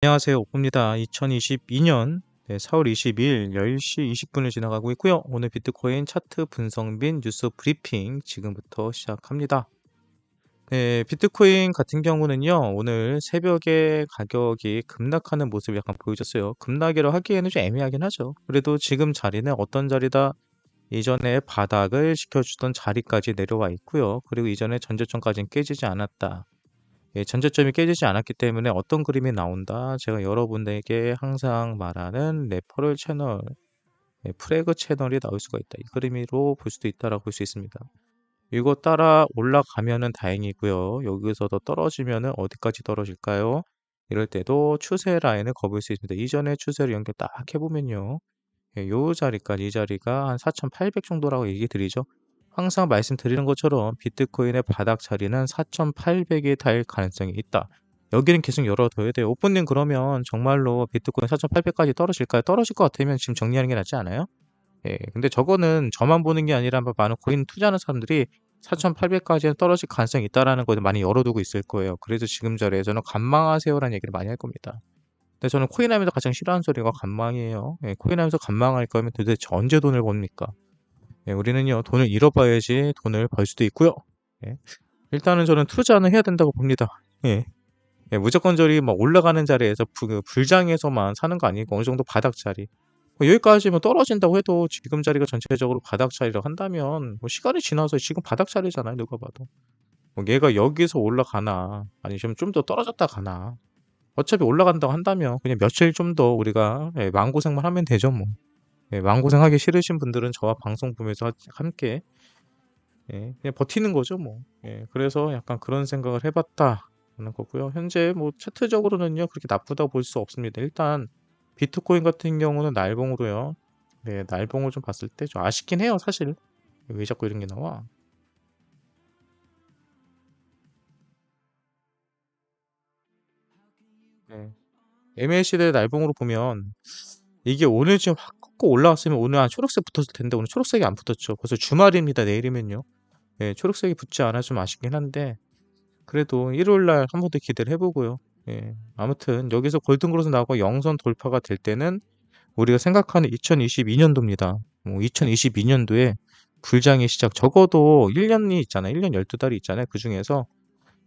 안녕하세요. 오프입니다. 2022년 4월 22일 10시 20분을 지나가고 있고요. 오늘 비트코인 차트 분석 및 뉴스 브리핑 지금부터 시작합니다. 네, 비트코인 같은 경우는요. 오늘 새벽에 가격이 급락하는 모습을 약간 보여줬어요. 급락이라고 하기에는 좀 애매하긴 하죠. 그래도 지금 자리는 어떤 자리다? 이전에 바닥을 지켜주던 자리까지 내려와 있고요. 그리고 이전에 전저점까지는 깨지지 않았다. 예, 전제점이 깨지지 않았기 때문에 어떤 그림이 나온다. 제가 여러분에게 항상 말하는 레퍼럴 채널, 프래그 채널이 나올 수가 있다. 이 그림으로 볼 수도 있다라고 볼 수 있습니다. 이거 따라 올라가면은 다행이고요. 여기서 더 떨어지면은 어디까지 떨어질까요? 이럴 때도 추세 라인을 거볼 수 있습니다. 이전에 추세를 연결 딱 해보면요. 예, 요 자리까지 이 자리가 한 4,800 정도라고 얘기 드리죠. 항상 말씀드리는 것처럼 비트코인의 바닥 자리는 4,800에 닿을 가능성이 있다. 여기는 계속 열어둬야 돼요. 오프님 그러면 정말로 비트코인 4,800까지 떨어질까요? 떨어질 것 같으면 지금 정리하는 게 낫지 않아요? 예, 근데 저거는 저만 보는 게 아니라 많은 코인 투자하는 사람들이 4,800까지는 떨어질 가능성이 있다라는 걸 많이 열어두고 있을 거예요. 그래서 지금 자리에서는 관망하세요라는 얘기를 많이 할 겁니다. 근데 저는 코인하면서 가장 싫어하는 소리가 관망이에요. 예, 코인하면서 관망할 거면 도대체 언제 돈을 법니까? 예, 우리는요, 돈을 잃어봐야지 돈을 벌 수도 있고요. 예, 일단은 저는 투자는 해야 된다고 봅니다. 예, 예, 무조건적이 막 올라가는 자리에서 그 불장에서만 사는 거 아니고 어느 정도 바닥 자리. 뭐 여기까지면 떨어진다고 해도 지금 자리가 전체적으로 바닥 자리라고 한다면 뭐 시간이 지나서 지금 바닥 자리잖아요, 누가 봐도. 뭐 얘가 여기서 올라가나 아니면 좀 더 떨어졌다 가나. 어차피 올라간다고 한다면 그냥 며칠 좀 더 우리가 마음고생만 하면 되죠, 뭐. 예, 마음고생하기 싫으신 분들은 저와 방송 보면서 함께 그냥 버티는 거죠, 뭐. 예, 그래서 약간 그런 생각을 해봤다는 거고요. 현재 뭐 차트적으로는요 그렇게 나쁘다고 볼 수 없습니다. 일단 비트코인 같은 경우는 날봉으로요. 네, 날봉을 좀 봤을 때 좀 아쉽긴 해요, 사실. 왜 자꾸 이런 게 나와? 네. MACD 날봉으로 보면 이게 오늘 지금 확 꺾고 올라왔으면 오늘 한 초록색 붙었을 텐데 오늘 초록색이 안 붙었죠. 벌써 주말입니다. 내일이면요. 예, 초록색이 붙지 않아 좀 아쉽긴 한데 그래도 일요일 날 한 번 더 기대를 해보고요. 예, 아무튼 여기서 골든크로스 나오고 영선 돌파가 될 때는 우리가 생각하는 2022년도입니다. 2022년도에 불장의 시작 적어도 1년이 있잖아요. 1년 12달이 있잖아요. 그중에서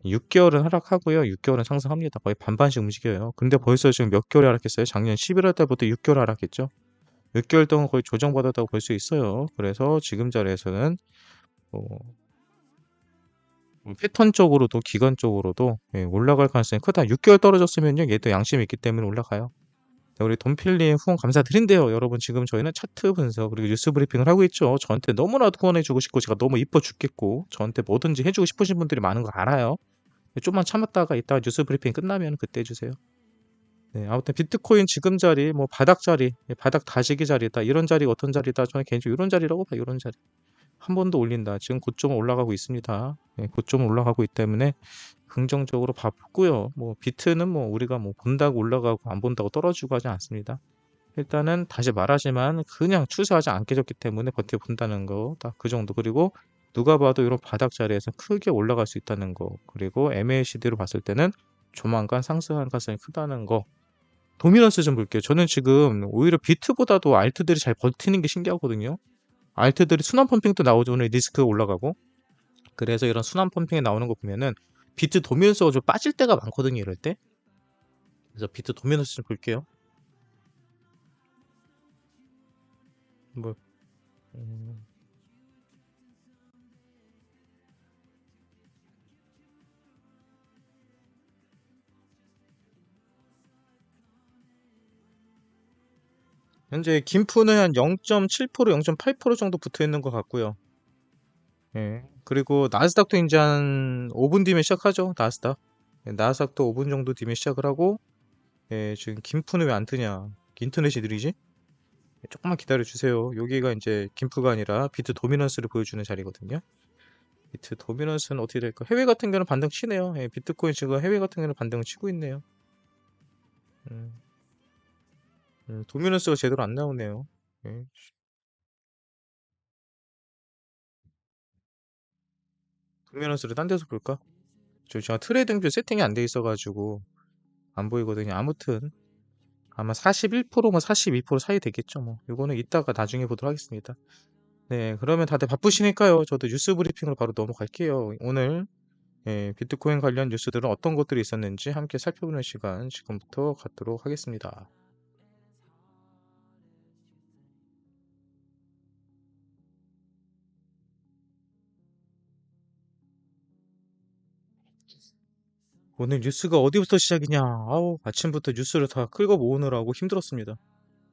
6개월은 하락하고요. 6개월은 상승합니다. 거의 반반씩 움직여요. 근데 벌써 지금 몇 개월이 하락했어요? 작년 11월 달부터 6개월 하락했죠. 6개월 동안 거의 조정받았다고 볼 수 있어요. 그래서 지금 자리에서는 뭐 패턴적으로도 기간적으로도 올라갈 가능성이 크다. 6개월 떨어졌으면요. 얘도 양심이 있기 때문에 올라가요. 네, 우리 돈필님 후원 감사드린대요. 여러분 지금 저희는 차트 분석 그리고 뉴스 브리핑을 하고 있죠. 저한테 너무나도 후원해주고 싶고 제가 너무 이뻐 죽겠고 저한테 뭐든지 해주고 싶으신 분들이 많은 거 알아요. 좀만 참았다가 이따가 뉴스 브리핑 끝나면 그때 해주세요. 네, 아무튼 비트코인 지금 자리, 뭐 바닥 자리, 바닥 다지기 자리다. 이런 자리가 어떤 자리다. 저는 개인적으로 이런 자리라고 봐요. 이런 자리. 한 번 더 올린다. 지금 고점은 올라가고 있습니다. 고점은 올라가고 있기 때문에 긍정적으로 봤고요. 뭐 비트는 뭐 우리가 뭐 본다고 올라가고 안 본다고 떨어지고 하지 않습니다. 일단은 다시 말하지만 그냥 추세하지 않게 졌기 때문에 버텨본다는 거. 딱 그 정도. 그리고 누가 봐도 이런 바닥 자리에서 크게 올라갈 수 있다는 거. 그리고 MACD로 봤을 때는 조만간 상승할 가능성이 크다는 거. 도미넌스 좀 볼게요. 저는 지금 오히려 비트보다도 알트들이 잘 버티는 게 신기하거든요. 알트들이 순환 펌핑도 나오죠. 오늘 리스크가 올라가고. 그래서 이런 순환 펌핑이 나오는 거 보면은 비트 도미넌스가 좀 빠질 때가 많거든요. 이럴 때. 그래서 비트 도미넌스 좀 볼게요. 뭐 음, 현재 김프는 한 0.7%, 0.8% 정도 붙어 있는 것 같고요. 예. 그리고 나스닥도 이제 한 5분 뒤면 시작하죠. 나스닥. 예, 나스닥도 5분 정도 뒤면 시작을 하고 예, 지금 김프는 왜 안 뜨냐? 인터넷이 느리지? 예, 조금만 기다려 주세요. 여기가 이제 김프가 아니라 비트 도미넌스를 보여주는 자리거든요. 비트 도미넌스는 어떻게 될까? 해외 같은 경우는 반등 치네요. 예, 비트코인 지금 해외 같은 경우는 반등을 치고 있네요. 음, 도미넌스가 제대로 안 나오네요. 예, 도미넌스를 딴 데서 볼까? 제가 트레이딩뷰 세팅이 안 돼 있어가지고 안 보이거든요. 아무튼 아마 41%, 뭐 42% 사이 되겠죠. 뭐 요거는 이따가 나중에 보도록 하겠습니다. 네, 그러면 다들 바쁘시니까요. 저도 뉴스 브리핑으로 바로 넘어갈게요. 오늘 비트코인 관련 뉴스들은 어떤 것들이 있었는지 함께 살펴보는 시간 지금부터 갖도록 하겠습니다. 오늘 뉴스가 어디부터 시작이냐? 아우, 아침부터 뉴스를 다 끌고 모으느라고 힘들었습니다.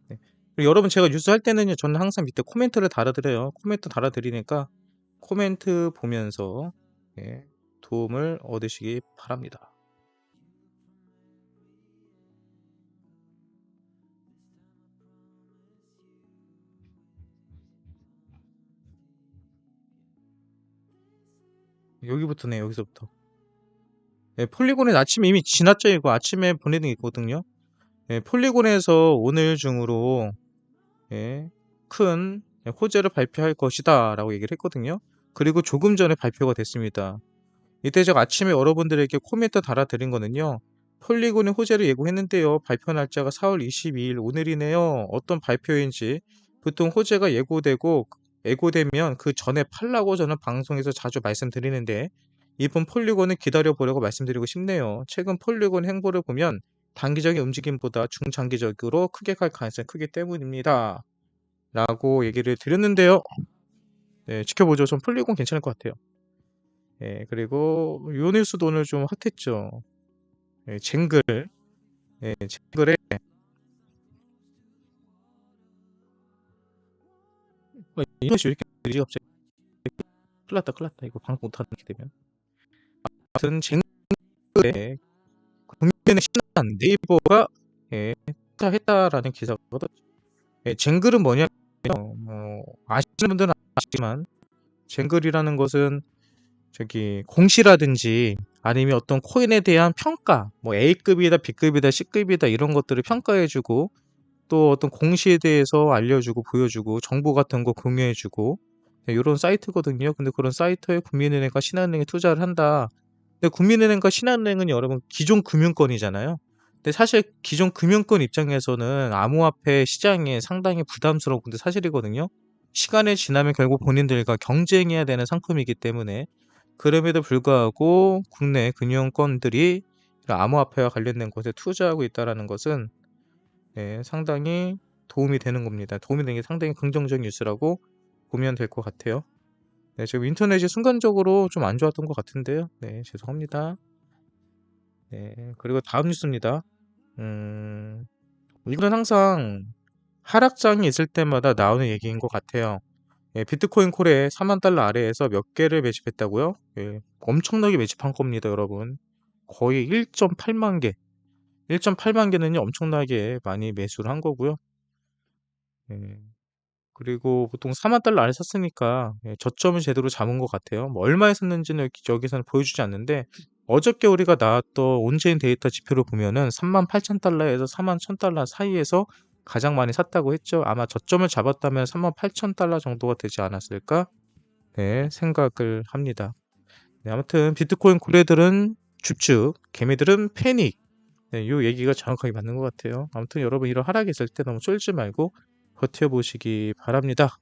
네. 그리고 여러분, 제가 뉴스 할 때는요, 저는 항상 밑에 코멘트를 달아드려요. 코멘트 달아드리니까 코멘트 보면서 도움을 얻으시기 바랍니다. 여기부터네, 여기서부터. 폴리곤의 아침에 이미 지났죠, 이거. 아침에 보내는 게 있거든요. 폴리곤에서 오늘 중으로 큰 호재를 발표할 것이다 라고 얘기를 했거든요. 그리고 조금 전에 발표가 됐습니다. 이때 제가 아침에 여러분들에게 코멘트 달아드린 거는요. 폴리곤의 호재를 예고했는데요. 발표 날짜가 4월 22일 오늘이네요. 어떤 발표인지 보통 호재가 예고되면 그 전에 팔라고 저는 방송에서 자주 말씀드리는데 이번 폴리곤은 기다려보려고 말씀드리고 싶네요. 최근 폴리곤 행보를 보면 단기적인 움직임보다 중장기적으로 크게 갈 가능성이 크기 때문입니다. 라고 얘기를 드렸는데요. 네, 지켜보죠. 전 폴리곤 괜찮을 것 같아요. 그리고 요 뉴스도 오늘 좀 핫했죠. 쟁글. 쟁글에 이 뉴스 왜 이렇게 느리 갑자기 큰일 났다. 이거 방송 못하는 게 되면. 아무튼 쟁글에 국민의 신한 네이버가 투자했다라는 기사거든요. 쟁글은 뭐냐면 아시는 분들은 아시지만 쟁글이라는 것은 저기 공시라든지 아니면 어떤 코인에 대한 평가, 뭐 A급이다, B급이다, C급이다 이런 것들을 평가해주고 또 어떤 공시에 대해서 알려주고 보여주고 정보 같은 거 공유해주고 이런 사이트거든요. 근데 그런 사이트에 국민은행과 신한은행이 투자를 한다. 근데 국민은행과 신한은행은 여러분 기존 금융권이잖아요. 근데 사실 기존 금융권 입장에서는 암호화폐 시장이 상당히 부담스러운 건데 사실이거든요. 시간이 지나면 결국 본인들과 경쟁해야 되는 상품이기 때문에 그럼에도 불구하고 국내 금융권들이 암호화폐와 관련된 것에 투자하고 있다는 것은 상당히 도움이 되는 겁니다. 도움이 되는 게 상당히 긍정적인 뉴스라고 보면 될 것 같아요. 지금 인터넷이 순간적으로 좀 안 좋았던 것 같은데요. 죄송합니다. 그리고 다음 뉴스입니다. 이건 항상 하락장이 있을 때마다 나오는 얘기인 것 같아요. 비트코인 콜에 4만 달러 아래에서 몇 개를 매집했다고요? 엄청나게 매집한 겁니다, 여러분. 거의 1.8만 개. 1.8만 개는요, 엄청나게 많이 매수를 한 거고요. 그리고 보통 4만 달러 아래 샀으니까 저점을 제대로 잡은 것 같아요. 뭐 얼마에 샀는지는 여기서는 보여주지 않는데 어저께 우리가 나왔던 온체인 데이터 지표를 보면은 3만 8천 달러에서 4만 1천 달러 사이에서 가장 많이 샀다고 했죠. 아마 저점을 잡았다면 3만 8천 달러 정도가 되지 않았을까? 생각을 합니다. 아무튼 비트코인 고래들은 줍줍, 개미들은 패닉. 요 얘기가 정확하게 맞는 것 같아요. 아무튼 여러분 이런 하락이 있을 때 너무 쫄지 말고 버텨보시기 바랍니다.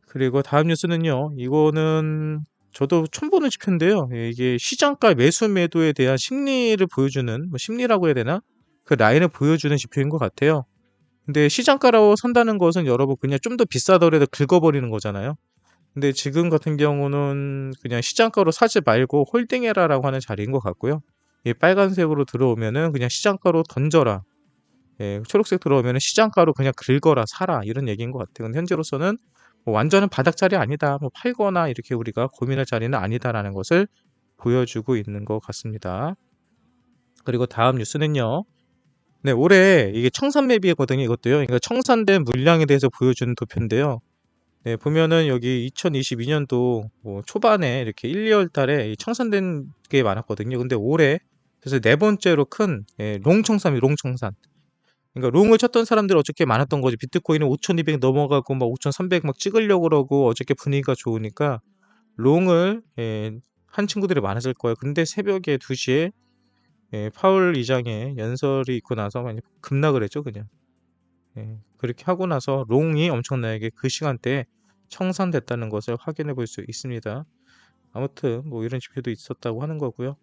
그리고 다음 뉴스는요. 이거는 저도 처음 보는 지표인데요. 이게 시장가 매수 매도에 대한 심리를 보여주는, 뭐 심리라고 해야 되나? 그 라인을 보여주는 지표인 것 같아요. 근데 시장가라고 산다는 것은 여러분 그냥 좀 더 비싸더라도 긁어버리는 거잖아요. 근데 지금 같은 경우는 그냥 시장가로 사지 말고 홀딩해라라고 하는 자리인 것 같고요. 이 빨간색으로 들어오면은 그냥 시장가로 던져라. 초록색 들어오면은 시장가로 그냥 긁어라, 사라 이런 얘기인 것 같아요. 근데 현재로서는 뭐 완전한 바닥 자리 아니다. 뭐 팔거나 이렇게 우리가 고민할 자리는 아니다라는 것을 보여주고 있는 것 같습니다. 그리고 다음 뉴스는요. 올해 이게 청산 매비거든요. 이것도요. 그러니까 청산된 물량에 대해서 보여주는 도표인데요. 보면은 여기 2022년도 뭐 초반에 이렇게 1, 2월 달에 청산된 게 많았거든요. 근데 올해 그래서 네 번째로 큰 롱청산이 롱청산. 그러니까 롱을 쳤던 사람들이 어저께 많았던 거지. 비트코인은 5,200 넘어가고 막 5,300 막 찍으려고 그러고 어저께 분위기가 좋으니까 롱을 한 친구들이 많았을 거예요. 근데 새벽에 2시에 파월 의장의 연설이 있고 나서 그냥 급락을 했죠, 그냥. 그렇게 하고 나서 롱이 엄청나게 그 시간대에 청산됐다는 것을 확인해 볼 수 있습니다. 아무튼 뭐 이런 지표도 있었다고 하는 거고요.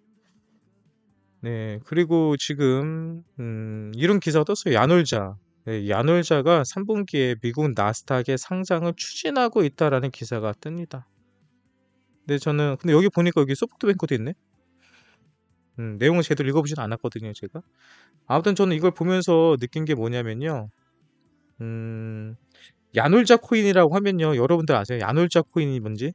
네, 그리고 지금 이런 기사가 떴어요. 야놀자. 네, 야놀자가 3분기에 미국 나스닥의 상장을 추진하고 있다라는 기사가 뜹니다. 근데 여기 보니까 여기 소프트뱅크도 있네. 내용을 제대로 읽어보진 않았거든요, 제가. 아무튼 저는 이걸 보면서 느낀 게 뭐냐면요. 음, 야놀자 코인이라고 하면요. 여러분들 아세요? 야놀자 코인이 뭔지?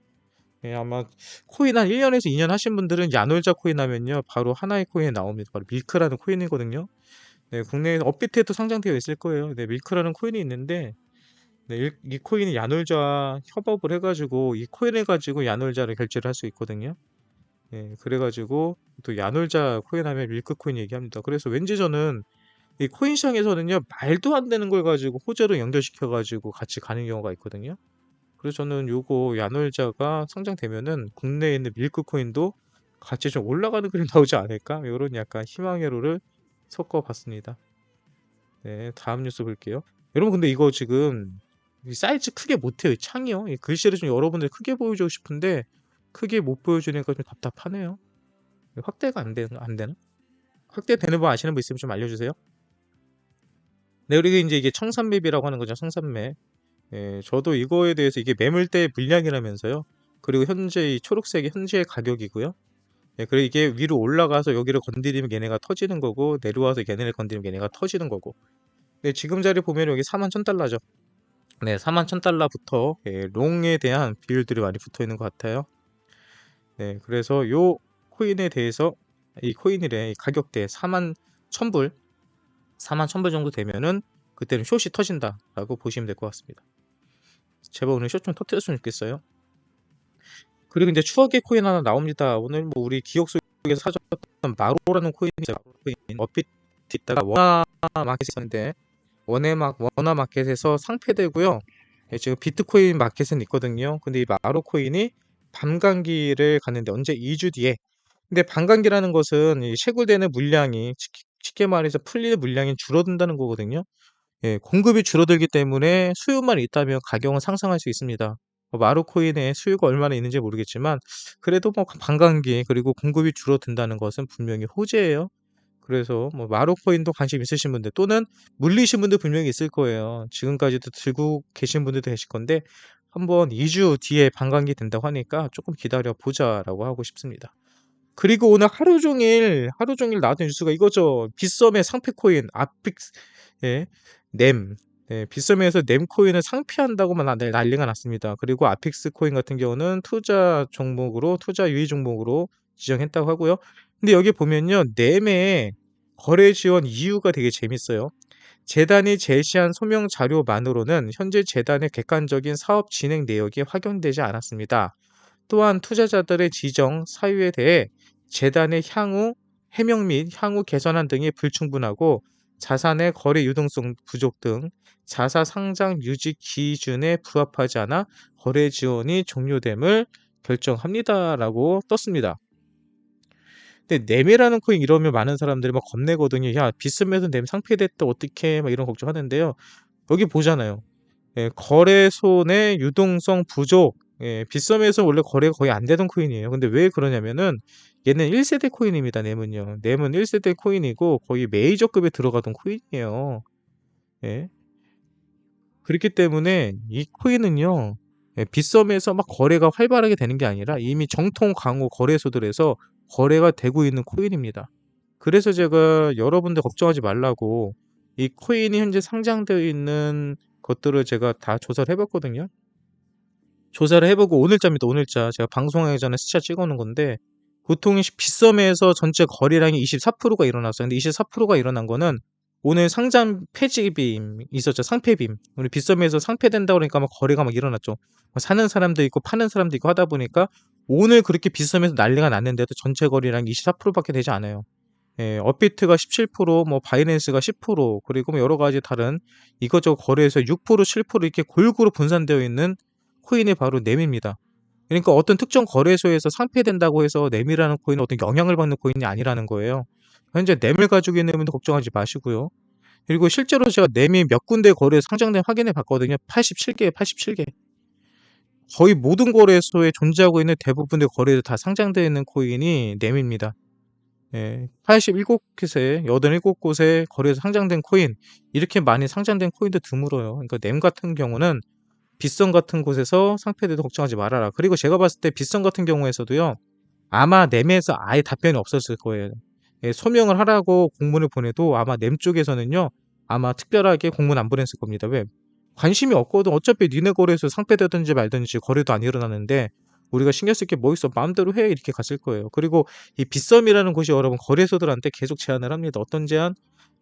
아마 코인 한 1년에서 2년 하신 분들은 야놀자 코인 하면요. 바로 하나의 코인이 나옵니다. 바로 밀크라는 코인이거든요. 네, 국내에 업비트에도 상장되어 있을 거예요. 네, 밀크라는 코인이 있는데, 네, 이 코인이 야놀자와 협업을 해가지고, 이 코인을 가지고 야놀자를 결제를 할 수 있거든요. 그래가지고, 또 야놀자 코인 하면 밀크 코인 얘기합니다. 그래서 왠지 저는 이 코인 시장에서는요, 말도 안 되는 걸 가지고 호재로 연결시켜가지고 같이 가는 경우가 있거든요. 그래서 저는 요거 야놀자가 상장되면은 국내에 있는 밀크 코인도 같이 좀 올라가는 그림 나오지 않을까? 이런 약간 희망회로를 섞어봤습니다. 네, 다음 뉴스 볼게요. 여러분, 근데 이거 지금 이 사이즈 크게 못해요. 이 창이요. 이 글씨를 좀 여러분들 크게 보여주고 싶은데 크게 못 보여주니까 좀 답답하네요. 확대가 안 되나? 확대되는 거 아시는 분 있으면 좀 알려주세요. 네, 그리고 이제 이게 청산맵이라고 하는 거죠. 청산맵. 저도 이거에 대해서 이게 매물대 물량이라면서요. 그리고 현재 이 초록색이 현재의 가격이고요. 그리고 이게 위로 올라가서 여기를 건드리면 얘네가 터지는 거고 내려와서 얘네를 건드리면 얘네가 터지는 거고. 네, 지금 자리 보면 여기 41,000달러죠. 네, 41,000달러부터 롱에 대한 비율들이 많이 붙어 있는 것 같아요. 네, 그래서 요 코인에 대해서 이 코인의 가격대 41,000불, 41,000불 정도 되면은 그때는 숏이 터진다라고 보시면 될 것 같습니다. 제발 오늘 숏 좀 터뜨렸으면 좋겠어요. 그리고 이제 추억의 코인 하나 나옵니다. 오늘 뭐 우리 기억 속에서 사줬던 마로라는 코인이죠. 코인 업비트 있다가 원화 마켓에 있었는데 원화 마켓에서 상폐되고요. 지금 비트코인 마켓은 있거든요. 근데 이 마로 코인이 밤감기를 갔는데 언제 2주 뒤에. 근데 밤감기라는 것은 이 채굴되는 물량이 쉽게 말해서 풀리는 물량이 줄어든다는 거거든요. 공급이 줄어들기 때문에 수요만 있다면 가격은 상승할 수 있습니다. 마루코인의 수요가 얼마나 있는지 모르겠지만 그래도 뭐 반감기 그리고 공급이 줄어든다는 것은 분명히 호재예요. 그래서 뭐 마루코인도 관심 있으신 분들 또는 물리신 분들 분명히 있을 거예요. 지금까지도 들고 계신 분들도 계실 건데 한번 2주 뒤에 반감기 된다고 하니까 조금 기다려 보자라고 하고 싶습니다. 그리고 오늘 하루 종일 나왔던 뉴스가 이거죠. 빗썸의 상폐 코인 아픽스, 예, 넴. 빗썸에서 넴 코인을 상폐한다고만 난리가 났습니다. 그리고 아픽스 코인 같은 경우는 투자 유의 종목으로 지정했다고 하고요. 근데 여기 보면요, 넴의 거래 지원 이유가 되게 재밌어요. 재단이 제시한 소명 자료만으로는 현재 재단의 객관적인 사업 진행 내역이 확인되지 않았습니다. 또한 투자자들의 지정 사유에 대해 재단의 향후 해명 및 향후 개선안 등이 불충분하고 자산의 거래 유동성 부족 등 자사 상장 유지 기준에 부합하지 않아 거래 지원이 종료됨을 결정합니다라고 떴습니다. 근데 넴이라는 코인 이러면 많은 사람들이 막 겁내거든요. 야, 빗썸에서 넴 상폐됐다 어떡해? 막 이런 걱정하는데요. 여기 보잖아요. 거래소 내 유동성 부족. 빗썸에서 원래 거래가 거의 안 되던 코인이에요. 근데 왜 그러냐면은 얘는 1세대 코인입니다. 넴은요. 넴은 1세대 코인이고 거의 메이저급에 들어가던 코인이에요. 예. 그렇기 때문에 이 코인은요. 빗썸에서 막 거래가 활발하게 되는 게 아니라 이미 정통 강호 거래소들에서 거래가 되고 있는 코인입니다. 그래서 제가 여러분들 걱정하지 말라고 이 코인이 현재 상장되어 있는 것들을 제가 다 조사를 해봤거든요. 조사를 해보고 오늘자입니다. 오늘자 제가 방송하기 전에 스샷 찍어놓은 건데 보통 빗썸에서 전체 거래량이 24%가 일어났어요. 근데 24%가 일어난 거는 오늘 상장 폐지빔 있었죠. 상폐빔. 우리 빗썸에서 상폐된다 그러니까 막 거래가 막 일어났죠. 사는 사람도 있고 파는 사람도 있고 하다 보니까 오늘 그렇게 빗썸에서 난리가 났는데도 전체 거래량이 24%밖에 되지 않아요. 업비트가 17%, 뭐 바이낸스가 10%, 그리고 뭐 여러 가지 다른 이것저것 거래에서 6%, 7% 이렇게 골고루 분산되어 있는 코인이 바로 넴입니다. 그러니까 어떤 특정 거래소에서 상폐된다고 해서 넴이라는 코인은 어떤 영향을 받는 코인이 아니라는 거예요. 현재 램을 가지고 있는 분들 걱정하지 마시고요. 그리고 실제로 제가 램이 몇 군데 거래에서 상장된 확인해 봤거든요. 87개, 87개. 거의 모든 거래소에 존재하고 있는 대부분의 거래에 다 상장되어 있는 코인이 램입니다. 예, 87곳에 87곳에 거래에서 상장된 코인, 이렇게 많이 상장된 코인도 드물어요. 그러니까 램 같은 경우는 빗썸 같은 곳에서 상패돼도 걱정하지 말아라. 그리고 제가 봤을 때 빗썸 같은 경우에서도요, 아마 램에서 아예 답변이 없었을 거예요. 예, 소명을 하라고 공문을 보내도 아마 램 쪽에서는요, 아마 특별하게 공문 안 보냈을 겁니다. 왜? 관심이 없거든. 어차피 니네 거래에서 상패되든지 말든지 거래도 안 일어나는데 우리가 신경 쓸 게 뭐 있어? 마음대로 해. 이렇게 갔을 거예요. 그리고 이 빗썸이라는 곳이 여러분 거래소들한테 계속 제안을 합니다. 어떤 제안?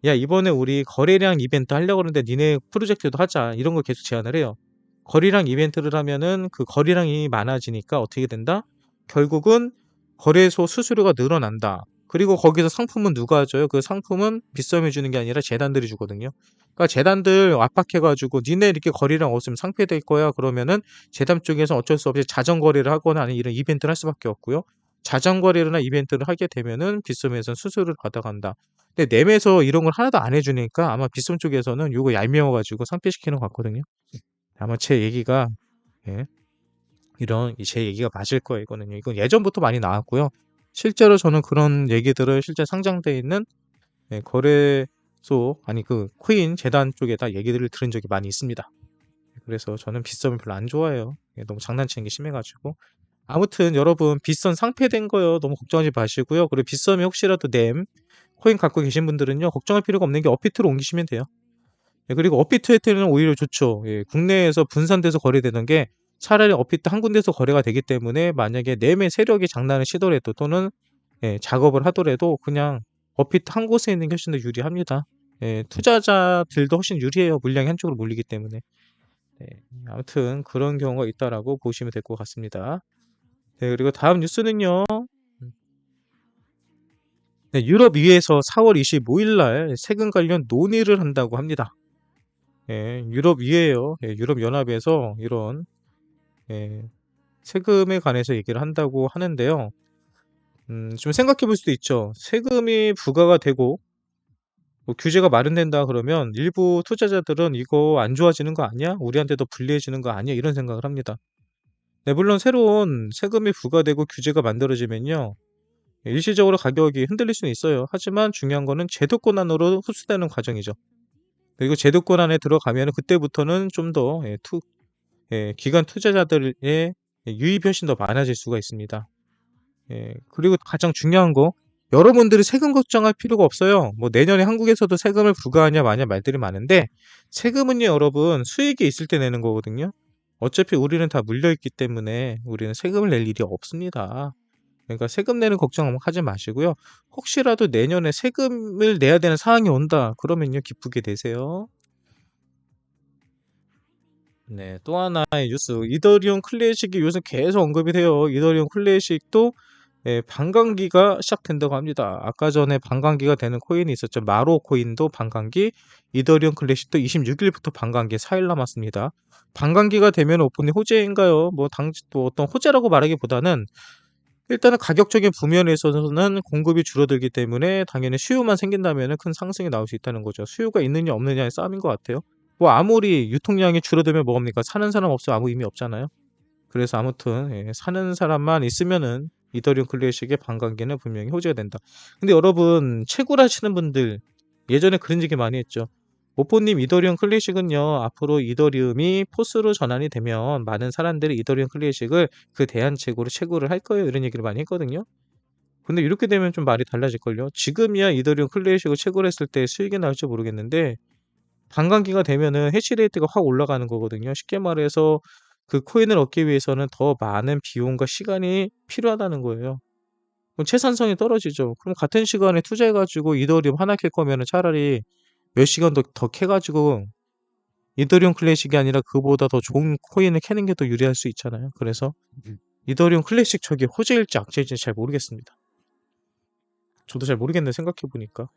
야, 이번에 우리 거래량 이벤트 하려고 하는데 니네 프로젝트도 하자. 이런 걸 계속 제안을 해요. 거래량 이벤트를 하면은 그 거래량이 많아지니까 어떻게 된다? 결국은 거래소 수수료가 늘어난다. 그리고 거기서 상품은 누가 줘요? 그 상품은 빗썸이 주는 게 아니라 재단들이 주거든요. 그러니까 재단들 압박해가지고 니네 이렇게 거래량 없으면 상폐될 거야. 그러면은 재단 쪽에서 어쩔 수 없이 자전거래를 하거나 아니면 이런 이벤트를 할 수밖에 없고요. 자전거래나 이벤트를 하게 되면은 빗썸에서는 수수료를 받아간다. 근데 nem에서 이런 걸 하나도 안 해주니까 아마 빗썸 쪽에서는 이거 얄미워가지고 상폐시키는 것 같거든요. 아마 제 얘기가, 예, 제 얘기가 맞을 거예요. 이건 예전부터 많이 나왔고요. 실제로 저는 그런 얘기들을 실제 상장돼 있는, 예, 거래소, 아니 그 코인 재단 쪽에다 얘기들을 들은 적이 많이 있습니다. 그래서 저는 빗썸을 별로 안 좋아해요. 예, 너무 장난치는 게 심해가지고. 아무튼 여러분, 빗썸 상폐된 거요. 너무 걱정하지 마시고요. 그리고 빗썸이 혹시라도 램 코인 갖고 계신 분들은요, 걱정할 필요가 없는 게 업비트로 옮기시면 돼요. 예, 그리고 업비트에는 오히려 좋죠. 예, 국내에서 분산돼서 거래되는 게 차라리 업비트 한 군데서 거래가 되기 때문에 만약에 램의 세력이 장난을 치더라도 또는, 예, 작업을 하더라도 그냥 업비트 한 곳에 있는 게 훨씬 더 유리합니다. 예, 투자자들도 훨씬 유리해요. 물량이 한쪽으로 몰리기 때문에. 네, 아무튼 그런 경우가 있다라고 보시면 될 것 같습니다. 네, 그리고 다음 뉴스는요. 네, 유럽의회에서 4월 25일 날 세금 관련 논의를 한다고 합니다. 예, 유럽의회요. 예, 유럽연합에서 이런, 예, 세금에 관해서 얘기를 한다고 하는데요. 좀 생각해 볼 수도 있죠. 세금이 부과가 되고 뭐 규제가 마련된다 그러면 일부 투자자들은 이거 안 좋아지는 거 아니야? 우리한테 더 불리해지는 거 아니야? 이런 생각을 합니다. 네, 물론 새로운 세금이 부과되고 규제가 만들어지면요, 일시적으로 가격이 흔들릴 수는 있어요. 하지만 중요한 거는 제도권 안으로 흡수되는 과정이죠. 그리고 제도권 안에 들어가면 그때부터는 좀 더, 기관 투자자들의 유입이 훨씬 더 많아질 수가 있습니다. 예, 그리고 가장 중요한 거, 여러분들이 세금 걱정할 필요가 없어요. 뭐 내년에 한국에서도 세금을 부과하냐 마냐 말들이 많은데, 세금은요, 여러분, 수익이 있을 때 내는 거거든요. 어차피 우리는 다 물려있기 때문에 우리는 세금을 낼 일이 없습니다. 그러니까 세금 내는 걱정 하지 마시고요. 혹시라도 내년에 세금을 내야 되는 상황이 온다. 그러면요, 기쁘게 되세요. 네, 또 하나의 뉴스. 이더리움 클래식이 요새 계속 언급이 돼요. 이더리움 클래식도, 예, 반감기가 시작된다고 합니다. 아까 전에 반감기가 되는 코인이 있었죠. 마로 코인도 반감기, 이더리움 클래식도 26일부터 반감기 4일 남았습니다. 반감기가 되면 오픈이 호재인가요? 또 어떤 호재라고 말하기보다는 일단은 가격적인 부면에서는 공급이 줄어들기 때문에 당연히 수요만 생긴다면 큰 상승이 나올 수 있다는 거죠. 수요가 있느냐 없느냐의 싸움인 것 같아요. 뭐 아무리 유통량이 줄어들면 뭐합니까? 사는 사람 없으면 아무 의미 없잖아요. 그래서 아무튼, 예, 사는 사람만 있으면은 이더리움 클래식의 반감기는 분명히 호재가 된다. 근데 여러분, 채굴하시는 분들 예전에 그런 얘기 많이 했죠. 오포님, 이더리움 클래식은요, 앞으로 이더리움이 포스로 전환이 되면 많은 사람들이 이더리움 클래식을 그 대안책으로 채굴을 할 거예요. 이런 얘기를 많이 했거든요. 근데 이렇게 되면 좀 말이 달라질걸요. 지금이야 이더리움 클래식을 채굴했을 때 수익이 나올지 모르겠는데 반감기가 되면은 해시레이트가 확 올라가는 거거든요. 쉽게 말해서 그 코인을 얻기 위해서는 더 많은 비용과 시간이 필요하다는 거예요. 그럼 채산성이 떨어지죠. 그럼 같은 시간에 투자해가지고 이더리움 하나 캘 거면은 차라리 몇 시간 더 캐가지고 이더리움 클래식이 아니라 그보다 더 좋은 코인을 캐는 게 더 유리할 수 있잖아요. 그래서 이더리움 클래식 저게 호재일지 악재일지 잘 모르겠습니다. 저도 잘 모르겠네, 생각해보니까.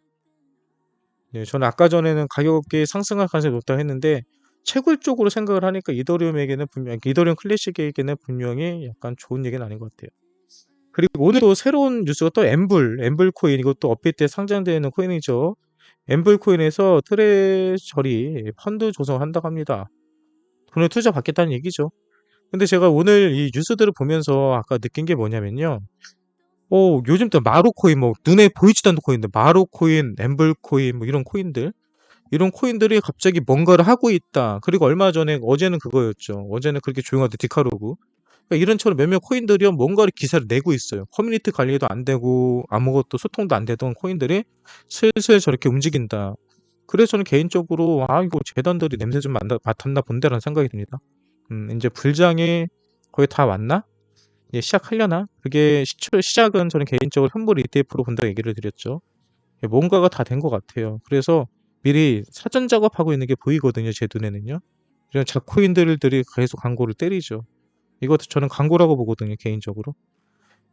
네, 저는 아까 전에는 가격이 상승할 가능성이 높다고 했는데 채굴 쪽으로 생각을 하니까 이더리움 클래식에게는 분명히 약간 좋은 얘기는 아닌 것 같아요. 그리고 오늘 또 새로운 뉴스가 또 엠블 코인, 이것도 업비트에 상장되어 있는 코인이죠. 엠블 코인에서 트레저리 펀드 조성한다고 합니다. 돈을 투자 받겠다는 얘기죠. 근데 제가 오늘 이 뉴스들을 보면서 아까 느낀 게 뭐냐면요. 요즘 또 마루 코인, 뭐 눈에 보이지도 않는 코인들, 마루 코인, 엠블 코인, 뭐 이런 코인들이 갑자기 뭔가를 하고 있다. 그리고 얼마 전에, 어제는 그거였죠. 어제는 그렇게 조용하던 디카로그. 그러니까 이런처럼 몇몇 코인들이요, 뭔가를 기사를 내고 있어요. 커뮤니티 관리도 안 되고 아무것도 소통도 안 되던 코인들이 슬슬 저렇게 움직인다. 그래서 저는 개인적으로 이거 재단들이 냄새 좀 맡았나 본데라는 생각이 듭니다. 이제 불장이 거의 다 왔나? 이제 시작하려나? 그게 시작은 저는 개인적으로 현물 ETF로 본다고 얘기를 드렸죠. 뭔가가 다 된 것 같아요. 그래서 미리 사전 작업하고 있는 게 보이거든요, 제 눈에는요. 이런 작코인들이 계속 광고를 때리죠. 이것도 저는 광고라고 보거든요, 개인적으로.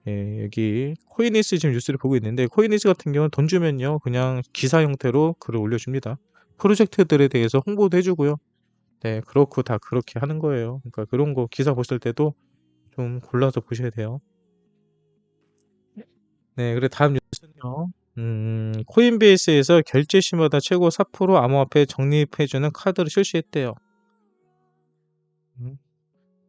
예, 여기 코이니스 지금 뉴스를 보고 있는데, 코이니스 같은 경우는 돈 주면요, 그냥 기사 형태로 글을 올려줍니다. 프로젝트들에 대해서 홍보도 해주고요. 네, 그렇고 다 그렇게 하는 거예요. 그러니까 그런 거 기사 보실 때도 좀 골라서 보셔야 돼요. 네, 그리고 다음 뉴스는요. 코인베이스에서 결제 시마다 최고 4% 암호화폐 적립해주는 카드를 출시했대요. 음.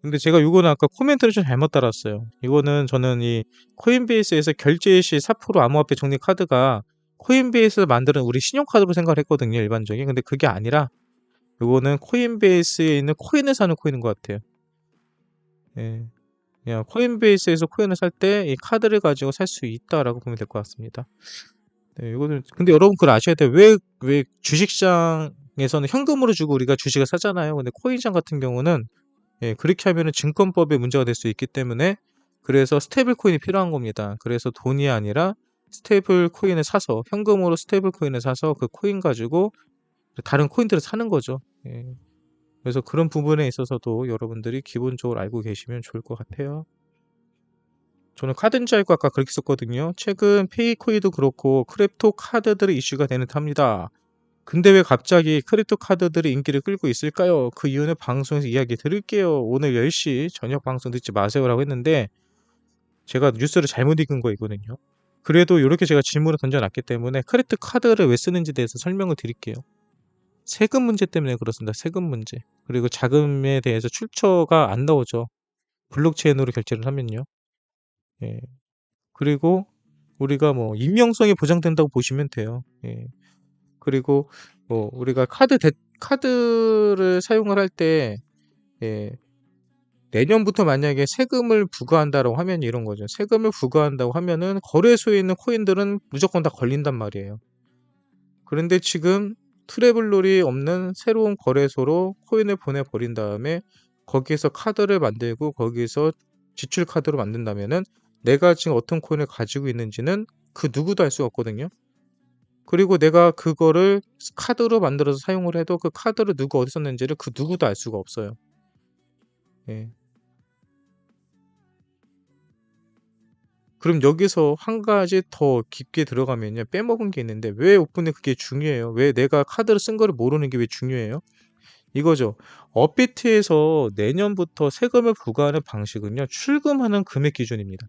근데 제가 이거는 아까 코멘트를 좀 잘못 달았어요. 이거는 저는 이 코인베이스에서 결제 시 4% 암호화폐 적립 카드가 코인베이스에서 만드는 우리 신용카드로 생각을 했거든요, 일반적인. 근데 그게 아니라 이거는 코인베이스에 있는 코인을 사는 코인인 것 같아요. 예. 그냥 코인베이스에서 코인을 살 때 이 카드를 가지고 살 수 있다라고 보면 될 것 같습니다. 네, 이거는 근데 여러분 그걸 아셔야 돼요. 왜 주식시장에서는 현금으로 주고 우리가 주식을 사잖아요. 근데 코인시장 같은 경우는 그렇게 하면은 증권법에 문제가 될 수 있기 때문에, 그래서 스테이블 코인이 필요한 겁니다. 그래서 돈이 아니라 스테이블 코인을 사서, 현금으로 스테이블 코인을 사서 그 코인 가지고 다른 코인들을 사는 거죠. 예. 그래서 그런 부분에 있어서도 여러분들이 기본적으로 알고 계시면 좋을 것 같아요. 저는 카드인 줄 알고 아까 그렇게 썼거든요. 최근 페이코이도 그렇고 크립토 카드들이 이슈가 되는 탑니다. 근데 왜 갑자기 크립토 카드들이 인기를 끌고 있을까요? 그 이유는 방송에서 이야기 드릴게요. 오늘 10시 저녁 방송 듣지 마세요라고 했는데 제가 뉴스를 잘못 읽은 거이거든요. 그래도 이렇게 제가 질문을 던져놨기 때문에 크립토 카드를 왜 쓰는지 대해서 설명을 드릴게요. 세금 문제 때문에 그렇습니다. 세금 문제. 그리고 자금에 대해서 출처가 안 나오죠. 블록체인으로 결제를 하면요. 예. 그리고 우리가 뭐 익명성이 보장된다고 보시면 돼요. 예. 그리고 뭐 우리가 카드를 사용을 할 때, 예, 내년부터 만약에 세금을 부과한다라고 하면 이런 거죠. 세금을 부과한다고 하면은 거래소에 있는 코인들은 무조건 다 걸린단 말이에요. 그런데 지금 트래블룰이 없는 새로운 거래소로 코인을 보내버린 다음에 거기에서 카드를 만들고 거기서 지출 카드로 만든다면은 내가 지금 어떤 코인을 가지고 있는지는 그 누구도 알 수가 없거든요. 그리고 내가 그거를 카드로 만들어서 사용을 해도 그 카드를 누가 어디 썼는지를 그 누구도 알 수가 없어요. 예. 그럼 여기서 한 가지 더 깊게 들어가면요, 빼먹은 게 있는데, 왜 오픈이 그게 중요해요? 왜 내가 카드를 쓴 거를 모르는 게 왜 중요해요? 이거죠. 업비트에서 내년부터 세금을 부과하는 방식은요, 출금하는 금액 기준입니다.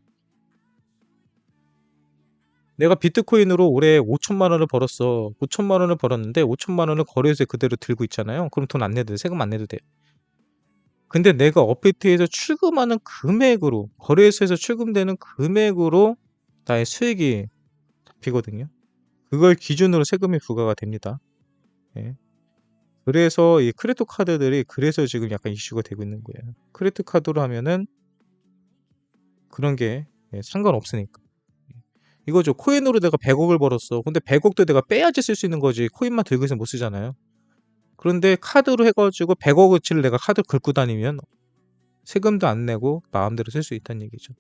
내가 비트코인으로 올해 5천만 원을 벌었어. 5천만 원을 벌었는데 5천만 원을 거래소에 그대로 들고 있잖아요. 그럼 돈 안 내도 돼. 세금 안 내도 돼요. 근데 내가 업비트에서 출금하는 금액으로, 거래소에서 출금되는 금액으로 나의 수익이 잡히거든요. 그걸 기준으로 세금이 부과가 됩니다. 예. 그래서 이 크레딧 카드들이 그래서 지금 약간 이슈가 되고 있는 거예요. 크레딧 카드로 하면은 그런 게 상관없으니까. 이거죠. 코인으로 내가 100억을 벌었어. 근데 100억도 내가 빼야지 쓸 수 있는 거지. 코인만 들고 있으면 못 쓰잖아요. 그런데 카드로 해가지고 100억어치를 내가 카드 긁고 다니면 세금도 안 내고 마음대로 쓸 수 있다는 얘기죠.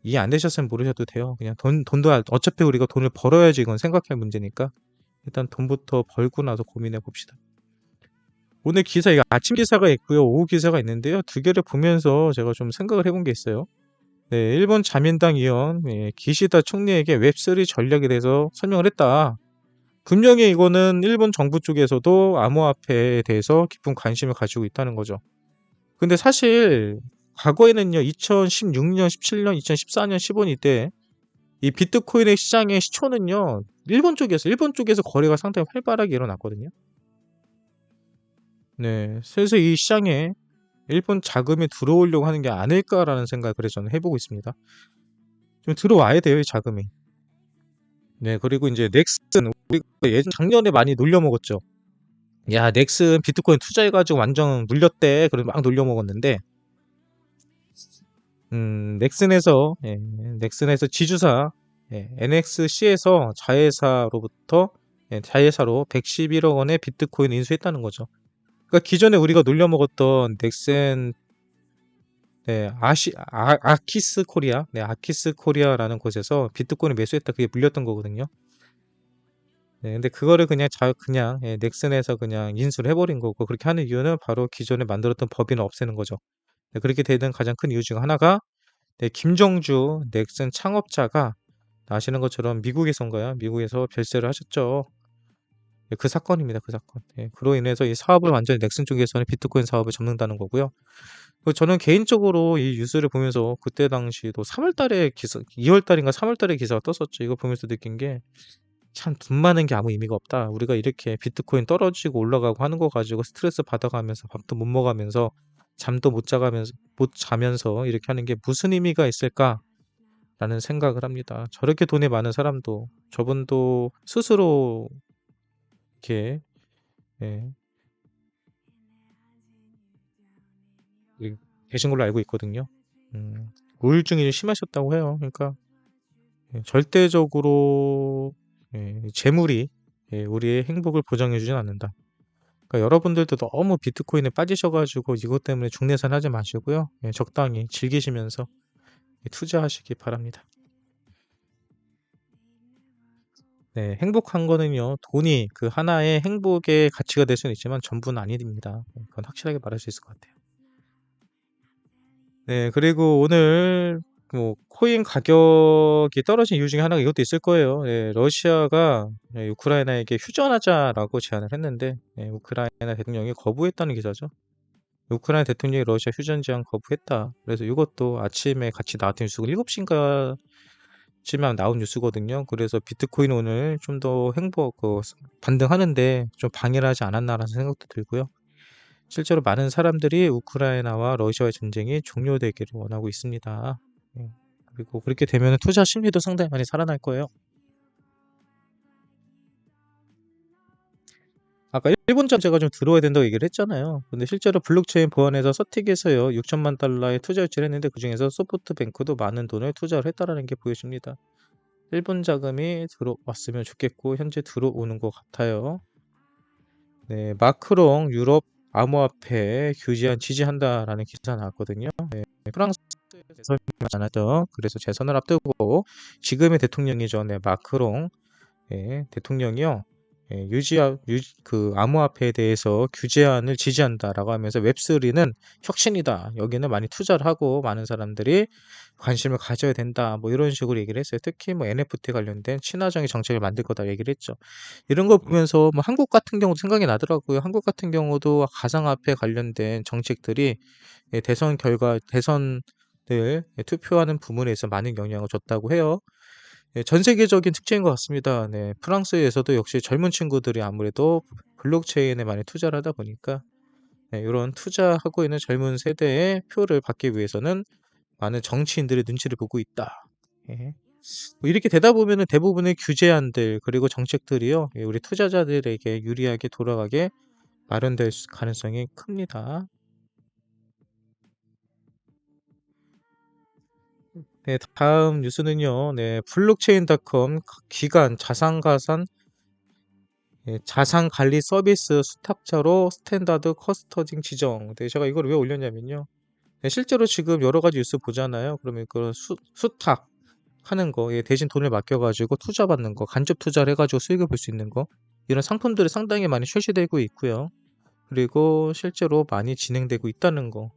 이해 안 되셨으면 모르셔도 돼요. 그냥 돈도 어차피 우리가 돈을 벌어야지 이건 생각할 문제니까 일단 돈부터 벌고 나서 고민해 봅시다. 오늘 기사, 이거 아침 기사가 있고요, 오후 기사가 있는데요. 두 개를 보면서 제가 좀 생각을 해본 게 있어요. 네, 일본 자민당 의원 기시다 총리에게 웹3 전략에 대해서 설명을 했다. 분명히 이거는 일본 정부 쪽에서도 암호화폐에 대해서 깊은 관심을 가지고 있다는 거죠. 근데 사실 과거에는요, 2016년, 17년, 2014년, 15년 이때 이 비트코인의 시장의 시초는요, 일본 쪽에서 거래가 상당히 활발하게 일어났거든요. 네, 슬슬 이 시장에 일본 자금이 들어오려고 하는 게 아닐까라는 생각을 그래서 저는 해보고 있습니다. 좀 들어와야 돼요, 이 자금이. 네, 그리고 이제 넥슨, 우리가 작년에 많이 놀려먹었죠. 야, 넥슨 비트코인 투자해가지고 완전 눌렸대. 그래서 막 놀려먹었는데, 넥슨에서 지주사, NXC에서 자회사로 111억 원의 비트코인 인수했다는 거죠. 그러니까 기존에 우리가 놀려먹었던 넥슨, 아키스 코리아, 아키스 코리아라는 곳에서 비트코인을 매수했다. 그게 물렸던 거거든요. 네, 근데 그거를 그냥 넥슨에서 그냥 인수를 해버린 거고, 그렇게 하는 이유는 바로 기존에 만들었던 법인을 없애는 거죠. 네, 그렇게 되는 가장 큰 이유 중 하나가, 김정주 넥슨 창업자가 아시는 것처럼 미국에서인가요? 미국에서 별세를 하셨죠. 네, 그 사건입니다. 그 사건. 그로 인해서 이 사업을 완전히 넥슨 쪽에서는 비트코인 사업을 접는다는 거고요. 그리고 저는 개인적으로 이 뉴스를 보면서 그때 당시도 3월 달에 2월 달인가 3월 달에 기사가 떴었죠. 이거 보면서 느낀 게 참 돈 많은 게 아무 의미가 없다. 우리가 이렇게 비트코인 떨어지고 올라가고 하는 거 가지고 스트레스 받아가면서 밥도 못 먹으면서 잠도 못 자면서 이렇게 하는 게 무슨 의미가 있을까라는 생각을 합니다. 저렇게 돈이 많은 사람도 저분도 스스로 이렇게 예, 계신 걸로 알고 있거든요. 우울증이 심하셨다고 해요. 그러니까 절대적으로 재물이 우리의 행복을 보장해주진 않는다. 그러니까 여러분들도 너무 비트코인에 빠지셔가지고 이것 때문에 중내산 하지 마시고요. 적당히 즐기시면서 투자하시기 바랍니다. 네, 행복한 거는요, 돈이 그 하나의 행복의 가치가 될 수는 있지만 전부는 아닙니다. 그건 확실하게 말할 수 있을 것 같아요. 네, 그리고 오늘 뭐 코인 가격이 떨어진 이유 중에 하나가 이것도 있을 거예요. 러시아가 우크라이나에게 휴전하자라고 제안을 했는데 우크라이나 대통령이 거부했다는 기사죠. 우크라이나 대통령이 러시아 휴전 제안 거부했다. 그래서 이것도 아침에 같이 나왔던 뉴스가 7시인가 쯤에 나온 뉴스거든요. 그래서 비트코인 오늘 좀 더 반등하는데 좀 방해를 하지 않았나라는 생각도 들고요. 실제로 많은 사람들이 우크라이나와 러시아의 전쟁이 종료되기를 원하고 있습니다. 예. 그리고 그렇게 되면 투자 심리도 상당히 많이 살아날 거예요. 아까 일본 전제가 좀 들어와야 된다고 얘기를 했잖아요. 근데 실제로 블록체인 보안에서 서틱에서요, 6천만 달러의 투자 유치를 했는데 그중에서 소프트뱅크도 많은 돈을 투자를 했다라는 게 보여집니다. 일본 자금이 들어왔으면 좋겠고 현재 들어오는 것 같아요. 네, 마크롱 유럽 암호화폐 규제안 지지한다라는 기사 나왔거든요. 프랑스 재선이 많았죠. 그래서 재선을 앞두고 지금의 대통령이죠. 마크롱 대통령이요. 그 암호화폐에 대해서 규제안을 지지한다라고 하면서 웹3는 혁신이다. 여기는 많이 투자를 하고 많은 사람들이 관심을 가져야 된다. 뭐 이런 식으로 얘기를 했어요. 특히 뭐 NFT 관련된 친화적인 정책을 만들 거다 얘기를 했죠. 이런 거 보면서 뭐 한국 같은 경우도 생각이 나더라고요. 한국 같은 경우도 가상화폐 관련된 정책들이 대선을 투표하는 부분에서 많은 영향을 줬다고 해요. 전 세계적인 특징인 것 같습니다. 네, 프랑스에서도 역시 젊은 친구들이 아무래도 블록체인에 많이 투자를 하다 보니까 이런 투자하고 있는 젊은 세대의 표를 받기 위해서는 많은 정치인들의 눈치를 보고 있다. 예. 뭐 이렇게 되다 보면은 대부분의 규제안들 그리고 정책들이요, 우리 투자자들에게 유리하게 돌아가게 마련될 가능성이 큽니다. 네, 다음 뉴스는요. 블록체인닷컴 자산 관리 서비스 수탁자로 스탠다드 커스터딩 지정. 네, 제가 이걸 왜 올렸냐면요. 실제로 지금 여러 가지 뉴스 보잖아요. 그러면 그 수탁 하는 거, 대신 돈을 맡겨가지고 투자받는 거, 간접 투자를 해가지고 수익을 볼 수 있는 거, 이런 상품들이 상당히 많이 출시되고 있고요. 그리고 실제로 많이 진행되고 있다는 거.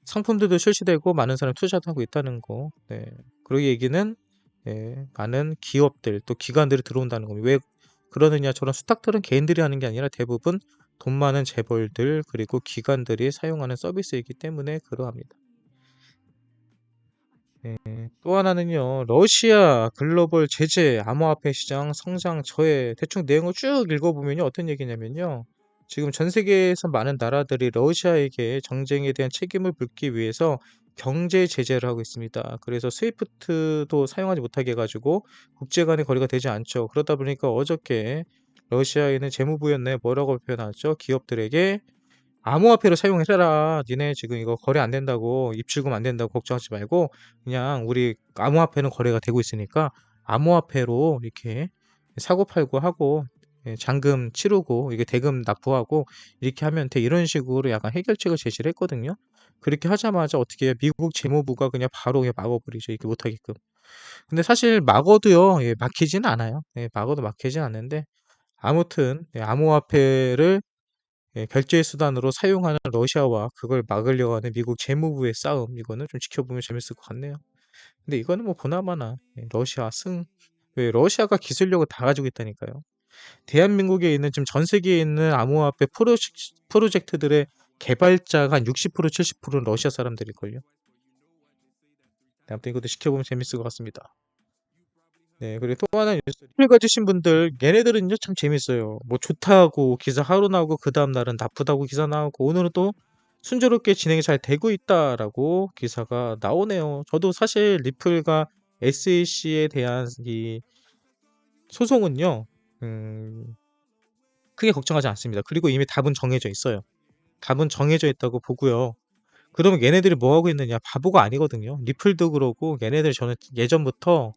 상품들도 출시되고 많은 사람이 투자도 하고 있다는 거. 그리고 얘기는 많은 기업들 또 기관들이 들어온다는 겁니다. 왜 그러느냐? 저런 수탁들은 개인들이 하는 게 아니라 대부분 돈 많은 재벌들 그리고 기관들이 사용하는 서비스이기 때문에 그러합니다. 네. 또 하나는요. 러시아 글로벌 제재 암호화폐 시장 성장 저해 대충 내용을 쭉 읽어보면요. 어떤 얘기냐면요. 지금 전 세계에서 많은 나라들이 러시아에게 정쟁에 대한 책임을 묻기 위해서 경제 제재를 하고 있습니다. 그래서 스위프트도 사용하지 못하게 해가지고 국제 간의 거래가 되지 않죠. 그러다 보니까 어저께 러시아에는 재무부였네 뭐라고 표현하죠? 기업들에게 암호화폐로 사용해라. 니네 지금 이거 거래 안 된다고 입출금 안 된다고 걱정하지 말고 그냥 우리 암호화폐는 거래가 되고 있으니까 암호화폐로 이렇게 사고 팔고 하고 잔금 치르고 이게 대금 납부하고 이렇게 하면 돼. 이런 식으로 약간 해결책을 제시를 했거든요. 그렇게 하자마자 어떻게 해요? 미국 재무부가 그냥 바로 그냥 막아버리죠. 이렇게 못하게끔. 근데 사실 막어도요, 막히지는 않아요. 막어도 막히진 않는데 아무튼 암호화폐를 결제 수단으로 사용하는 러시아와 그걸 막으려고 하는 미국 재무부의 싸움 이거는 좀 지켜보면 재밌을 것 같네요. 근데 이거는 뭐 보나마나 러시아 승. 왜 러시아가 기술력을 다 가지고 있다니까요. 대한민국에 있는 지금 전 세계에 있는 암호화폐 프로젝트들의 개발자가 한 60% 70%는 러시아 사람들일걸요. 네, 아무튼 이것도 지켜보면 재밌을 것 같습니다. 네, 그리고 또 하나 뉴스. 리플 가지신 분들, 얘네들은요, 참 재밌어요. 뭐, 좋다고 기사 하루 나오고, 그 다음날은 나쁘다고 기사 나오고, 오늘은 또 순조롭게 진행이 잘 되고 있다라고 기사가 나오네요. 저도 사실 리플과 SEC에 대한 이 소송은요, 음, 크게 걱정하지 않습니다. 그리고 이미 답은 정해져 있어요. 답은 정해져 있다고 보고요. 그러면 얘네들이 뭐 하고 있느냐? 바보가 아니거든요. 리플도 그러고 얘네들 저는 예전부터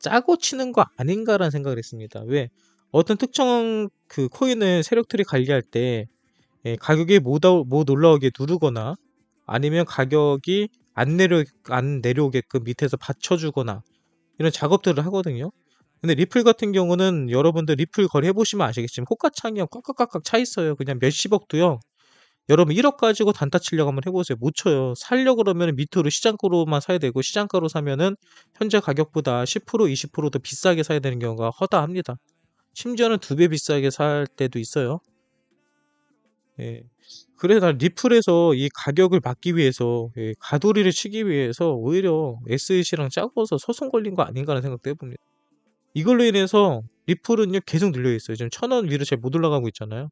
짜고 치는 거 아닌가라는 생각을 했습니다. 왜? 어떤 특정 그 코인을 세력들이 관리할 때 가격이 못 올라오게 누르거나 아니면 가격이 안 내려오게끔 밑에서 받쳐주거나 이런 작업들을 하거든요. 근데 리플 같은 경우는 여러분들 리플 거래 해보시면 아시겠지만 호가창이 꽉꽉꽉꽉 차 있어요. 그냥 몇십억도요. 여러분 1억 가지고 단타 치려고 한번 해보세요. 못 쳐요. 살려 그러면 밑으로 시장가로만 사야 되고 시장가로 사면은 현재 가격보다 10% 20%더 비싸게 사야 되는 경우가 허다합니다. 심지어는 2배 비싸게 살 때도 있어요. 예. 그래서 난 리플에서 이 가격을 막기 위해서 가돌이를 치기 위해서 오히려 SEC랑 짜고서 소송 걸린 거 아닌가 하는 생각도 해봅니다. 이걸로 인해서 리플은요 계속 눌려 있어요. 지금 1,000원 위로 잘 못 올라가고 있잖아요.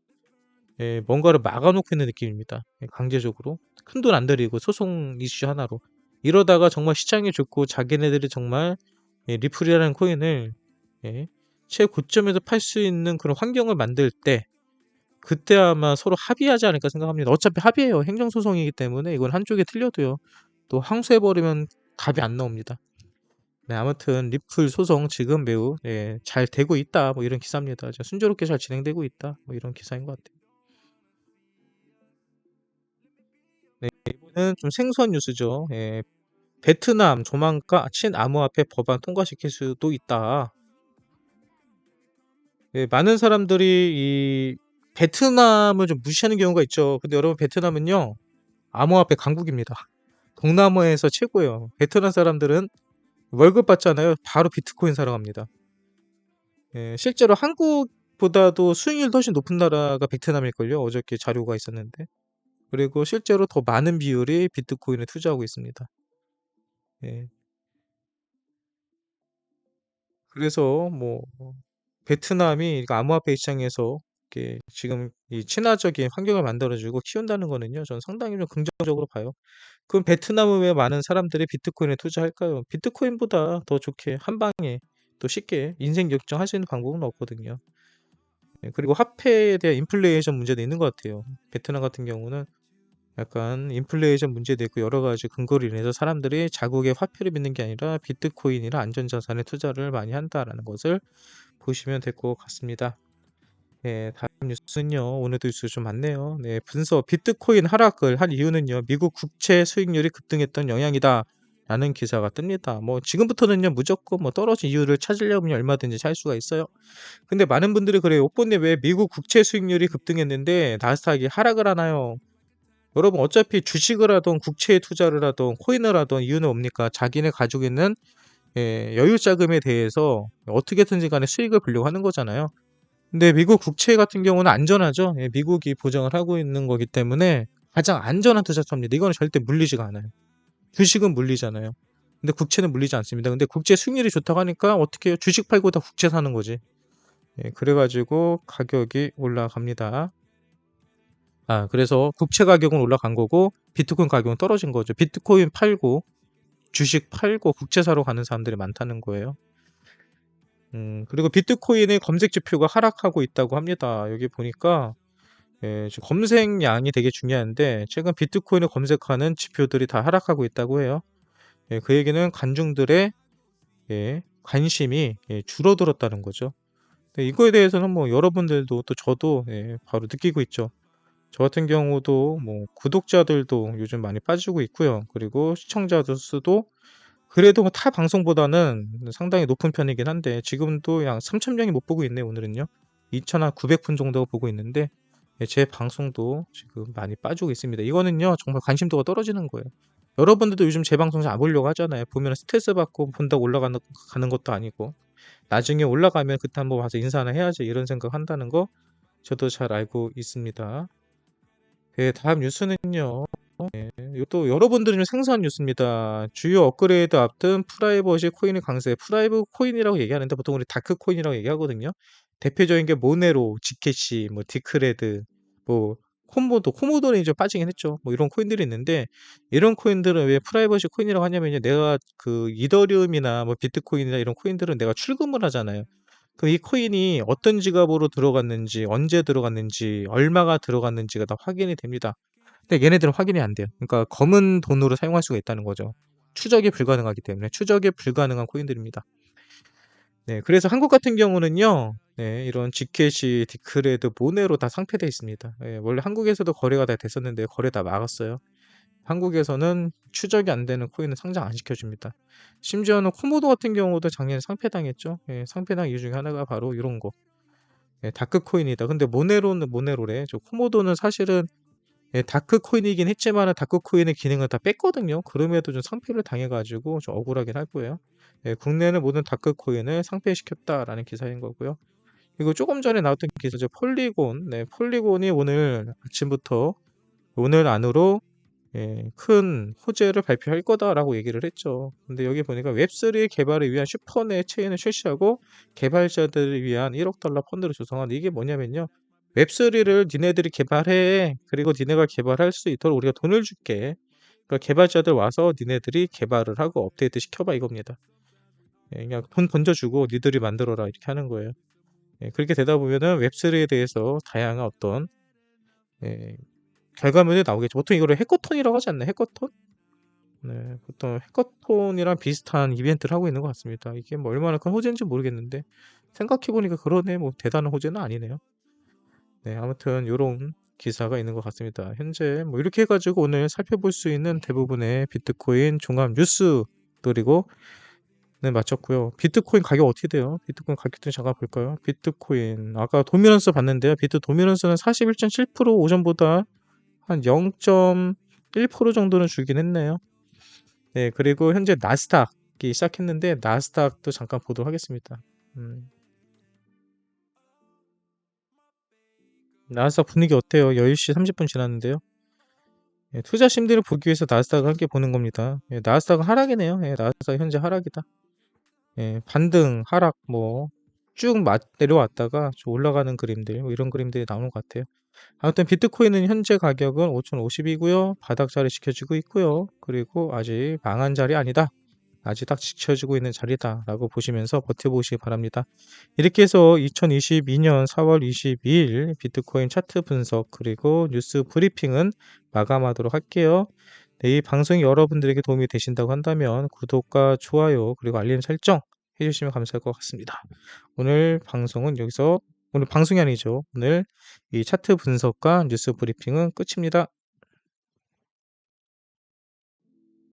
뭔가를 막아놓고 있는 느낌입니다. 강제적으로. 큰돈 안 들이고 소송 이슈 하나로. 이러다가 정말 시장이 좋고 자기네들이 정말 리플이라는 코인을 예, 최고점에서 팔 수 있는 그런 환경을 만들 때 그때 아마 서로 합의하지 않을까 생각합니다. 어차피 합의해요. 행정소송이기 때문에 이건 한쪽에 틀려도요. 또 항소해버리면 답이 안 나옵니다. 네, 아무튼 리플 소송 지금 매우 잘 되고 있다. 뭐 이런 기사입니다. 순조롭게 잘 진행되고 있다. 뭐 이런 기사인 것 같아요. 네, 이번은 좀 생소한 뉴스죠. 베트남 조만간 친암호화폐 법안 통과시킬 수도 있다. 많은 사람들이 이 베트남을 좀 무시하는 경우가 있죠. 근데 여러분 베트남은요 암호화폐 강국입니다. 동남아에서 최고예요. 베트남 사람들은 월급 받잖아요. 바로 비트코인 사러 갑니다. 실제로 한국보다도 수익률도 훨씬 높은 나라가 베트남일걸요. 어저께 자료가 있었는데. 그리고 실제로 더 많은 비율이 비트코인에 투자하고 있습니다. 예. 그래서 뭐 베트남이 암호화폐 시장에서 이렇게 지금 이 친화적인 환경을 만들어주고 키운다는 거는요, 저는 상당히 좀 긍정적으로 봐요. 그럼 베트남은 왜 많은 사람들이 비트코인에 투자할까요? 비트코인보다 더 좋게 한 방에 또 쉽게 인생 결정할 수 있는 방법은 없거든요. 그리고 화폐에 대한 인플레이션 문제도 있는 것 같아요. 베트남 같은 경우는 약간 인플레이션 문제도 있고 여러 가지 근거로 인해서 사람들이 자국의 화폐를 믿는 게 아니라 비트코인이나 안전자산에 투자를 많이 한다라는 것을 보시면 될 것 같습니다. 다음 뉴스는요. 오늘도 뉴스 좀 많네요. 분석 비트코인 하락을 한 이유는요. 미국 국채 수익률이 급등했던 영향이다. 라는 기사가 뜹니다. 뭐 지금부터는요. 무조건 뭐 떨어진 이유를 찾으려면 얼마든지 찾을 수가 있어요. 근데 많은 분들이 그래요. 오빠님 왜 미국 국채 수익률이 급등했는데 나스닥이 하락을 하나요? 여러분 어차피 주식을 하던 국채에 투자를 하던 코인을 하던 이유는 뭡니까? 자기네 가지고 있는 여유 자금에 대해서 어떻게든지 간에 수익을 보려고 하는 거잖아요. 근데 미국 국채 같은 경우는 안전하죠. 예, 미국이 보장을 하고 있는 거기 때문에 가장 안전한 투자처입니다. 이거는 절대 물리지가 않아요. 주식은 물리잖아요. 근데 국채는 물리지 않습니다. 근데 국채 수익률이 좋다고 하니까 어떻게 해요? 주식 팔고 다 국채 사는 거지. 예, 그래 가지고 가격이 올라갑니다. 그래서 국채 가격은 올라간 거고 비트코인 가격은 떨어진 거죠. 비트코인 팔고 주식 팔고 국채 사러 가는 사람들이 많다는 거예요. 그리고 비트코인의 검색 지표가 하락하고 있다고 합니다. 여기 보니까 지금 검색량이 되게 중요한데 최근 비트코인을 검색하는 지표들이 다 하락하고 있다고 해요. 그 얘기는 관중들의 관심이 줄어들었다는 거죠. 이거에 대해서는 뭐 여러분들도 또 저도 바로 느끼고 있죠. 저 같은 경우도 뭐 구독자들도 요즘 많이 빠지고 있고요. 그리고 시청자들 수도 그래도 뭐타 방송보다는 상당히 높은 편이긴 한데 지금도 약 3,000명이 못 보고 있네요. 오늘은요. 2,900분 정도 보고 있는데 제 방송도 지금 많이 빠지고 있습니다. 이거는요 정말 관심도가 떨어지는 거예요. 여러분들도 요즘 제 방송 잘 안 보려고 하잖아요. 보면 스트레스 받고 본다고 올라가는 가는 것도 아니고 나중에 올라가면 그때 한번 와서 인사나 해야지 이런 생각 한다는 거 저도 잘 알고 있습니다. 다음 뉴스는요. 이것도 여러분들이 좀 생소한 뉴스입니다. 주요 업그레이드 앞둔 프라이버시 코인의 강세. 프라이브 코인이라고 얘기하는데 보통 우리 다크 코인이라고 얘기하거든요. 대표적인 게 모네로, 지켓시, 뭐 디크레드, 뭐 코모도는 이제 빠지긴 했죠. 뭐 이런 코인들이 있는데 이런 코인들은 왜 프라이버시 코인이라고 하냐면요. 내가 그 이더리움이나 뭐 비트코인이나 이런 코인들은 내가 출금을 하잖아요. 그럼 이 코인이 어떤 지갑으로 들어갔는지, 언제 들어갔는지, 얼마가 들어갔는지가 다 확인이 됩니다. 근데 얘네들은 확인이 안 돼요. 그러니까 검은 돈으로 사용할 수가 있다는 거죠. 추적이 불가능하기 때문에 추적이 불가능한 코인들입니다. 네, 그래서 한국 같은 경우는요. 네, 이런 지켓이, 디크레드, 모네로 다 상폐돼 있습니다. 원래 한국에서도 거래가 다 됐었는데 거래 다 막았어요. 한국에서는 추적이 안 되는 코인은 상장 안 시켜줍니다. 심지어는 코모도 같은 경우도 작년에 상폐당했죠. 상폐당 이유 중에 하나가 바로 이런 거. 다크 코인이다. 근데 모네로는 모네로래. 저 코모도는 사실은 다크 코인이긴 했지만은 다크 코인의 기능을 다 뺐거든요. 그럼에도 좀 상폐를 당해가지고 좀 억울하긴 할 거예요. 국내는 모든 다크 코인을 상폐시켰다라는 기사인 거고요. 그리고 조금 전에 나왔던 기사죠. 폴리곤. 네, 폴리곤이 오늘 아침부터 오늘 안으로 큰 호재를 발표할 거다라고 얘기를 했죠. 근데 여기 보니까 웹3 개발을 위한 슈퍼넷 체인을 출시하고 개발자들을 위한 1억 달러 펀드를 조성한 이게 뭐냐면요. 웹3를 니네들이 개발해. 그리고 니네가 개발할 수 있도록 우리가 돈을 줄게. 그러니까 개발자들 와서 니네들이 개발을 하고 업데이트 시켜봐 이겁니다. 그냥 돈 던져주고 니들이 만들어라 이렇게 하는 거예요. 그렇게 되다 보면은 웹3에 대해서 다양한 어떤 예, 결과물이 나오겠죠. 보통 이거를 해커톤이라고 하지 않나요? 해커톤? 네, 보통 해커톤이랑 비슷한 이벤트를 하고 있는 것 같습니다. 이게 뭐 얼마나 큰 호재인지 모르겠는데 생각해보니까 그러네. 뭐 대단한 호재는 아니네요. 네, 아무튼 요런 기사가 있는 것 같습니다. 현재 뭐 이렇게 해가지고 오늘 살펴볼 수 있는 대부분의 비트코인 종합 뉴스들이고 네, 마쳤고요. 비트코인 가격 어떻게 돼요? 비트코인 가격 좀 잠깐 볼까요? 비트코인 아까 도미넌스 봤는데요. 비트 도미넌스는 41.7% 오전보다 한 0.1% 정도는 줄긴 했네요. 네, 그리고 현재 나스닥이 시작했는데 나스닥도 잠깐 보도록 하겠습니다. 나스닥 분위기 어때요? 10시 30분 지났는데요. 투자 심리를 보기 위해서 나스닥을 함께 보는 겁니다. 나스닥은 하락이네요. 나스닥 현재 하락이다. 반등, 하락 뭐 쭉 내려왔다가 좀 올라가는 그림들 뭐 이런 그림들이 나오는 것 같아요. 아무튼 비트코인은 현재 가격은 5,050이고요. 바닥 자리 지켜지고 있고요. 그리고 아직 망한 자리 아니다. 아직 딱 지켜지고 있는 자리다라고 보시면서 버텨보시기 바랍니다. 이렇게 해서 2022년 4월 22일 비트코인 차트 분석 그리고 뉴스 브리핑은 마감하도록 할게요. 네, 이 방송이 여러분들에게 도움이 되신다고 한다면 구독과 좋아요 그리고 알림 설정 해주시면 감사할 것 같습니다. 오늘 방송은 여기서 오늘 방송이 아니죠. 오늘 이 차트 분석과 뉴스 브리핑은 끝입니다.